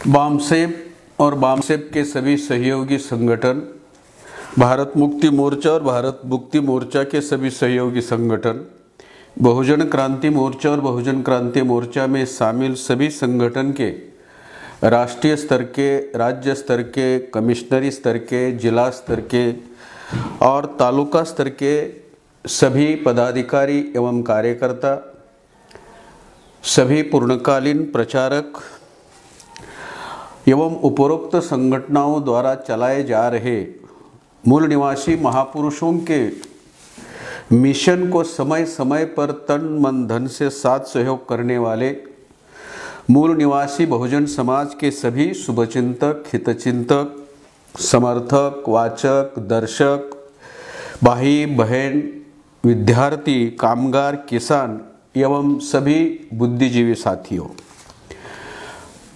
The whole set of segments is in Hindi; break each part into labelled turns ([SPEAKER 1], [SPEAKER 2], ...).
[SPEAKER 1] बामसेप और बामसेप के सभी सहयोगी संगठन, भारत मुक्ति मोर्चा और भारत मुक्ति मोर्चा के सभी सहयोगी संगठन, बहुजन क्रांति मोर्चा और बहुजन क्रांति मोर्चा में शामिल सभी संगठन के राष्ट्रीय स्तर के, राज्य स्तर के, कमिश्नरी स्तर के, जिला स्तर के और तालुका स्तर के सभी पदाधिकारी एवं कार्यकर्ता, सभी पूर्णकालीन प्रचारक एवं उपरोक्त संगठनों द्वारा चलाए जा रहे मूल निवासी महापुरुषों के मिशन को समय समय पर तन मन धन से साथ सहयोग करने वाले मूल निवासी बहुजन समाज के सभी शुभचिंतक, हितचिंतक, समर्थक, वाचक, दर्शक, भाई बहन, विद्यार्थी, कामगार, किसान एवं सभी बुद्धिजीवी साथियों,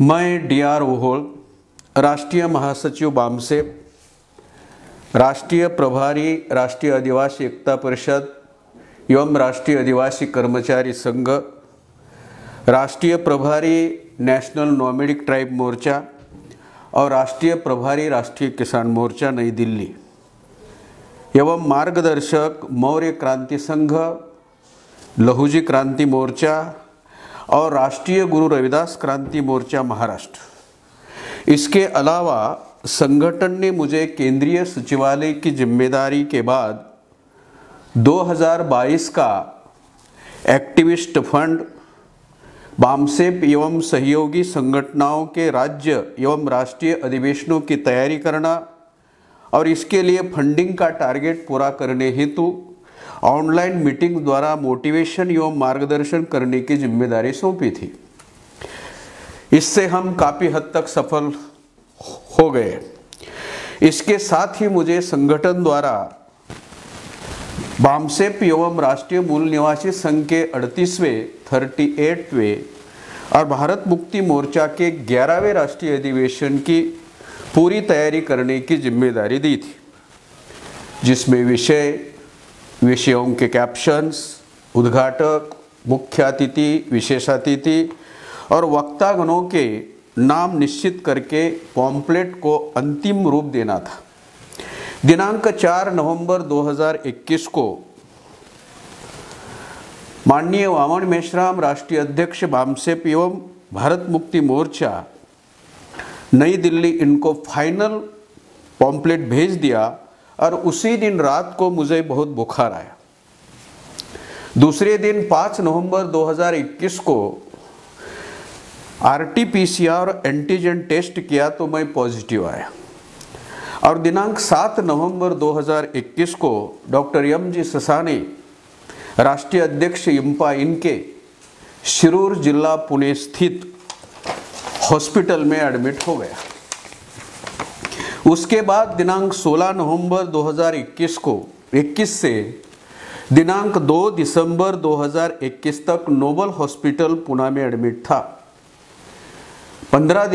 [SPEAKER 1] मैं डी.आर. ओहोल, राष्ट्रीय महासचिव बामसेप, राष्ट्रीय प्रभारी राष्ट्रीय आदिवासी एकता परिषद एवं राष्ट्रीय आदिवासी कर्मचारी संघ, राष्ट्रीय प्रभारी नेशनल नोमैडिक ट्राइब मोर्चा और राष्ट्रीय प्रभारी राष्ट्रीय किसान मोर्चा नई दिल्ली एवं मार्गदर्शक मौर्य क्रांति संघ, लहूजी क्रांति मोर्चा और राष्ट्रीय गुरु रविदास क्रांति मोर्चा महाराष्ट्र। इसके अलावा संगठन ने मुझे केंद्रीय सचिवालय की जिम्मेदारी के बाद 2022 का एक्टिविस्ट फंड, बामसेप एवं सहयोगी संगठनों के राज्य एवं राष्ट्रीय अधिवेशनों की तैयारी करना और इसके लिए फंडिंग का टारगेट पूरा करने हेतु ऑनलाइन मीटिंग द्वारा मोटिवेशन एवं मार्गदर्शन करने की जिम्मेदारी सौंपी थी। इससे हम काफ़ी हद तक सफल हो गए। इसके साथ ही मुझे संगठन द्वारा बामसेप एवं राष्ट्रीय मूल निवासी संघ के 38वें और भारत मुक्ति मोर्चा के 11वें राष्ट्रीय अधिवेशन की पूरी तैयारी करने की जिम्मेदारी दी थी, जिसमें विषयों के कैप्शंस, उद्घाटक, मुख्य अतिथि, विशेषातिथि और वक्तागणों के नाम निश्चित करके पॉम्पलेट को अंतिम रूप देना था। दिनांक 4 नवंबर 2021 को माननीय वामन मेश्राम, राष्ट्रीय अध्यक्ष बामसेप एवं भारत मुक्ति मोर्चा नई दिल्ली, इनको फाइनल पॉम्पलेट भेज दिया और उसी दिन रात को मुझे बहुत बुखार आया। दूसरे दिन 5 नवंबर 2021 को RT-PCR एंटीजन टेस्ट किया तो मैं पॉजिटिव आया और दिनांक 7 नवंबर 2021 को डॉक्टर M.G. ससाने, राष्ट्रीय अध्यक्ष इंपा इनके शिरूर जिला पुणे स्थित हॉस्पिटल में एडमिट हो गया। उसके बाद दिनांक 16 नवंबर 2021 से दिनांक 2 दिसंबर 2021 तक नोबल हॉस्पिटल पुणे में एडमिट था। 15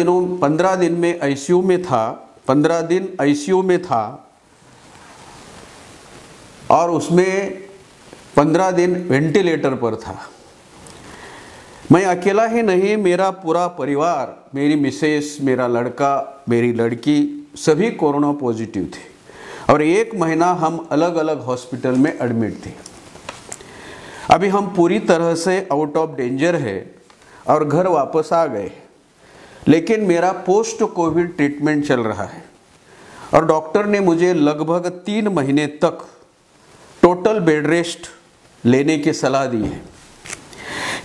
[SPEAKER 1] दिन में आईसीयू में था, 15 दिन आईसीयू में था और उसमें 15 दिन वेंटिलेटर पर था। मैं अकेला ही नहीं, मेरा पूरा परिवार, मेरी मिसेस, मेरा लड़का, मेरी लड़की सभी कोरोना पॉजिटिव थे और 1 महीना हम अलग अलग हॉस्पिटल में एडमिट थे। अभी हम पूरी तरह से आउट ऑफ डेंजर है और घर वापस आ गए, लेकिन मेरा पोस्ट कोविड ट्रीटमेंट चल रहा है और डॉक्टर ने मुझे लगभग 3 महीने तक टोटल बेड रेस्ट लेने की सलाह दी है।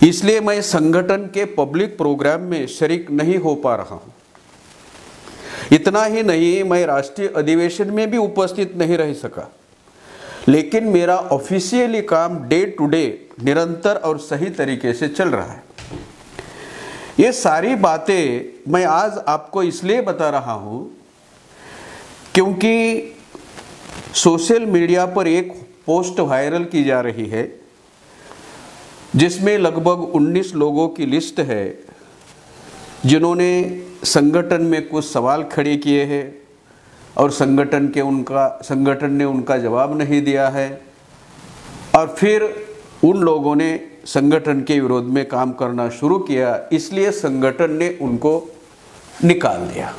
[SPEAKER 1] इसलिए मैं संगठन के पब्लिक प्रोग्राम में शरीक नहीं हो पा रहा हूं। इतना ही नहीं, मैं राष्ट्रीय अधिवेशन में भी उपस्थित नहीं रह सका, लेकिन मेरा ऑफिशियली काम डे टू डे निरंतर और सही तरीके से चल रहा है। ये सारी बातें मैं आज आपको इसलिए बता रहा हूं क्योंकि सोशल मीडिया पर एक पोस्ट वायरल की जा रही है जिसमें लगभग 19 लोगों की लिस्ट है जिन्होंने संगठन में कुछ सवाल खड़े किए हैं और संगठन ने उनका जवाब नहीं दिया है और फिर उन लोगों ने संगठन के विरोध में काम करना शुरू किया। इसलिए संगठन ने उनको निकाल दिया।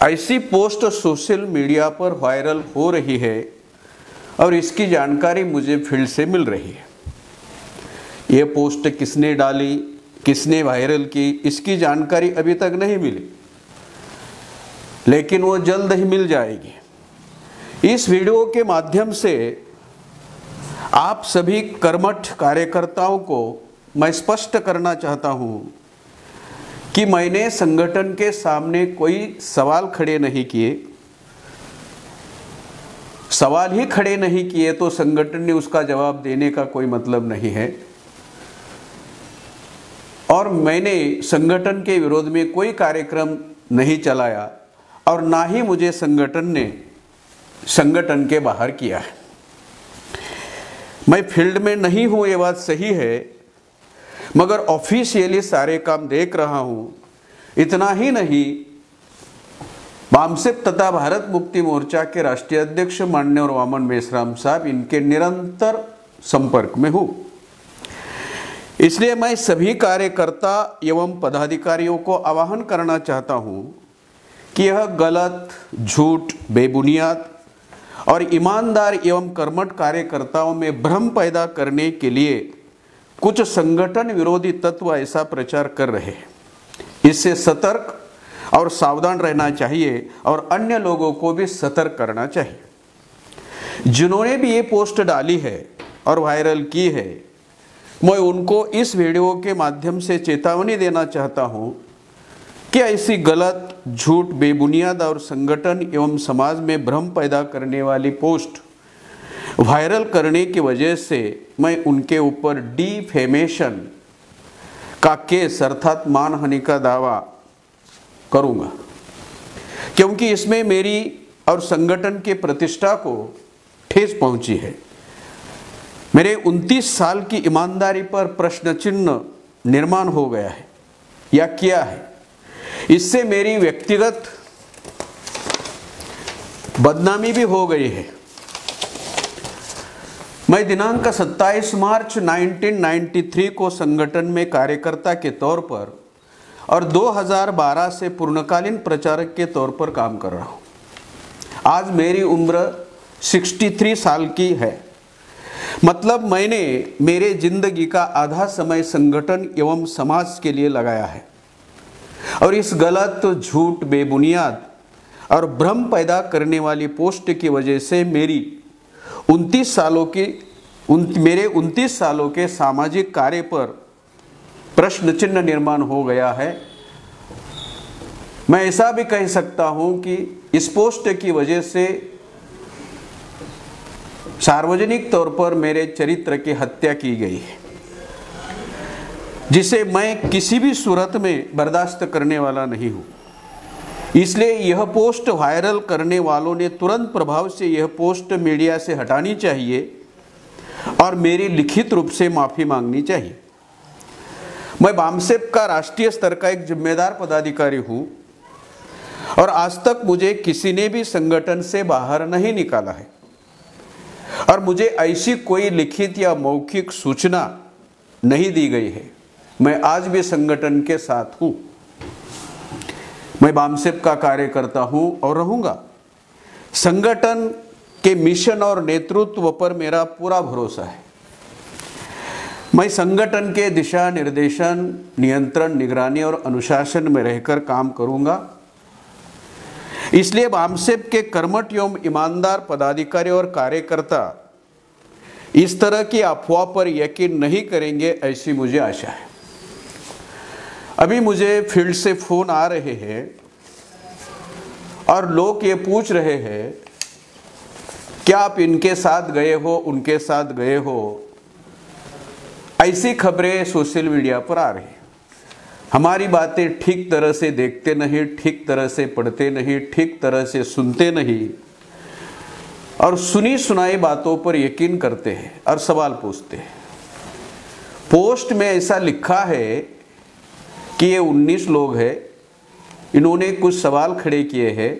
[SPEAKER 1] ऐसी पोस्ट सोशल मीडिया पर वायरल हो रही है और इसकी जानकारी मुझे फील्ड से मिल रही है। ये पोस्ट किसने डाली, किसने वायरल की, इसकी जानकारी अभी तक नहीं मिली, लेकिन वो जल्द ही मिल जाएगी। इस वीडियो के माध्यम से आप सभी कर्मठ कार्यकर्ताओं को मैं स्पष्ट करना चाहता हूं कि मैंने संगठन के सामने कोई सवाल खड़े नहीं किए। सवाल ही खड़े नहीं किए तो संगठन ने उसका जवाब देने का कोई मतलब नहीं है। और मैंने संगठन के विरोध में कोई कार्यक्रम नहीं चलाया और ना ही मुझे संगठन ने संगठन के बाहर किया है। मैं फील्ड में नहीं हूं, ये बात सही है, मगर ऑफिशियली सारे काम देख रहा हूं। इतना ही नहीं, बामसेप तथा भारत मुक्ति मोर्चा के राष्ट्रीय अध्यक्ष माननीय वामन मेश्राम साहब, इनके निरंतर संपर्क में हूं। इसलिए मैं सभी कार्यकर्ता एवं पदाधिकारियों को आह्वान करना चाहता हूं कि यह गलत, झूठ, बेबुनियाद और ईमानदार एवं कर्मठ कार्यकर्ताओं में भ्रम पैदा करने के लिए कुछ संगठन विरोधी तत्व ऐसा प्रचार कर रहे हैं। इससे सतर्क और सावधान रहना चाहिए और अन्य लोगों को भी सतर्क करना चाहिए। जिन्होंने भी ये पोस्ट डाली है और वायरल की है, मैं उनको इस वीडियो के माध्यम से चेतावनी देना चाहता हूं कि ऐसी गलत, झूठ, बेबुनियाद और संगठन एवं समाज में भ्रम पैदा करने वाली पोस्ट वायरल करने की वजह से मैं उनके ऊपर डिफेमेशन का केस अर्थात मानहानि का दावा करूंगा, क्योंकि इसमें मेरी और संगठन के प्रतिष्ठा को ठेस पहुंची है। मेरे 29 साल की ईमानदारी पर प्रश्न चिन्ह निर्माण हो गया है या किया है। इससे मेरी व्यक्तिगत बदनामी भी हो गई है। मैं दिनांक 27 मार्च 1993 को संगठन में कार्यकर्ता के तौर पर और 2012 से पूर्णकालीन प्रचारक के तौर पर काम कर रहा हूं। आज मेरी उम्र 63 साल की है। मतलब मैंने मेरे जिंदगी का आधा समय संगठन एवं समाज के लिए लगाया है और इस गलत, झूठ, बेबुनियाद और भ्रम पैदा करने वाली पोस्ट की वजह से मेरे 29 सालों के सामाजिक कार्य पर प्रश्न चिन्ह निर्माण हो गया है। मैं ऐसा भी कह सकता हूं कि इस पोस्ट की वजह से सार्वजनिक तौर पर मेरे चरित्र की हत्या की गई है, जिसे मैं किसी भी सूरत में बर्दाश्त करने वाला नहीं हूं। इसलिए यह पोस्ट वायरल करने वालों ने तुरंत प्रभाव से यह पोस्ट मीडिया से हटानी चाहिए और मेरी लिखित रूप से माफी मांगनी चाहिए। मैं बामसेप का राष्ट्रीय स्तर का एक जिम्मेदार पदाधिकारी हूं और आज तक मुझे किसी ने भी संगठन से बाहर नहीं निकाला है और मुझे ऐसी कोई लिखित या मौखिक सूचना नहीं दी गई है। मैं आज भी संगठन के साथ हूं। मैं बामसेप का कार्यकर्ता हूं और रहूंगा। संगठन के मिशन और नेतृत्व पर मेरा पूरा भरोसा है। मैं संगठन के दिशा निर्देशन, नियंत्रण, निगरानी और अनुशासन में रहकर काम करूंगा। इसलिए बामसेप के कर्मठ एवं ईमानदार पदाधिकारी और कार्यकर्ता इस तरह की अफवाह पर यकीन नहीं करेंगे, ऐसी मुझे आशा है। अभी मुझे फील्ड से फोन आ रहे हैं और लोग ये पूछ रहे हैं क्या आप इनके साथ गए हो, उनके साथ गए हो। ऐसी खबरें सोशल मीडिया पर आ रही हैं। हमारी बातें ठीक तरह से देखते नहीं, ठीक तरह से पढ़ते नहीं, ठीक तरह से सुनते नहीं और सुनी सुनाई बातों पर यकीन करते हैं और सवाल पूछते हैं। पोस्ट में ऐसा लिखा है कि ये 19 लोग हैं, इन्होंने कुछ सवाल खड़े किए हैं,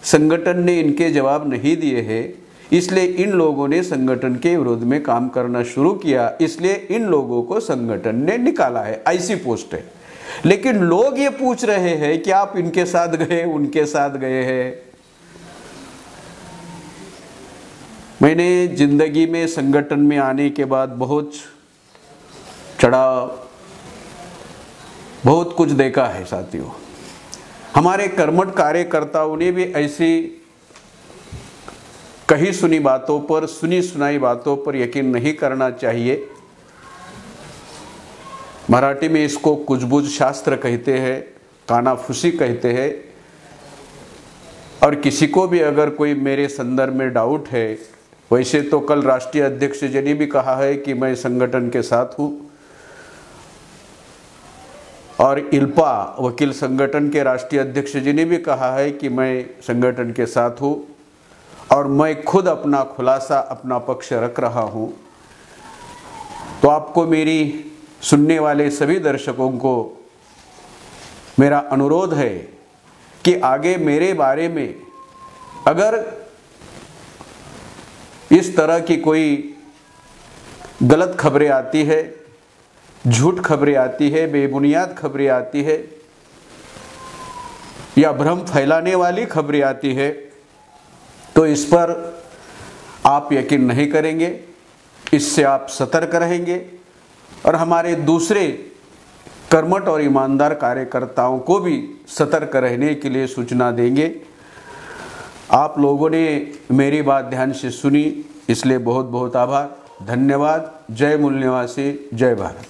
[SPEAKER 1] संगठन ने इनके जवाब नहीं दिए हैं, इसलिए इन लोगों ने संगठन के विरोध में काम करना शुरू किया, इसलिए इन लोगों को संगठन ने निकाला है। ऐसी पोस्ट है। लेकिन लोग ये पूछ रहे हैं कि आप इनके साथ गए, उनके साथ गए हैं। मैंने जिंदगी में संगठन में आने के बाद बहुत चढ़ाव, बहुत कुछ देखा है साथियों। हमारे कर्मठ कार्यकर्ताओं ने भी ऐसी कही सुनी बातों पर, सुनी सुनाई बातों पर यकीन नहीं करना चाहिए। मराठी में इसको कुजबुज शास्त्र कहते हैं, कानाफूसी कहते हैं। और किसी को भी अगर कोई मेरे संदर्भ में डाउट है, वैसे तो कल राष्ट्रीय अध्यक्ष जी ने भी कहा है कि मैं संगठन के साथ हूँ, और इल्पा वकील संगठन के राष्ट्रीय अध्यक्ष जी ने भी कहा है कि मैं संगठन के साथ हूँ, और मैं खुद अपना खुलासा, अपना पक्ष रख रहा हूँ। तो आपको, मेरी सुनने वाले सभी दर्शकों को मेरा अनुरोध है कि आगे मेरे बारे में अगर इस तरह की कोई गलत खबरें आती है, झूठ खबरें आती है, बेबुनियाद खबरें आती है, या भ्रम फैलाने वाली खबरें आती है, तो इस पर आप यकीन नहीं करेंगे, इससे आप सतर्क रहेंगे और हमारे दूसरे कर्मठ और ईमानदार कार्यकर्ताओं को भी सतर्क रहने के लिए सूचना देंगे। आप लोगों ने मेरी बात ध्यान से सुनी, इसलिए बहुत बहुत आभार, धन्यवाद। जय मूल निवासी, जय भारत।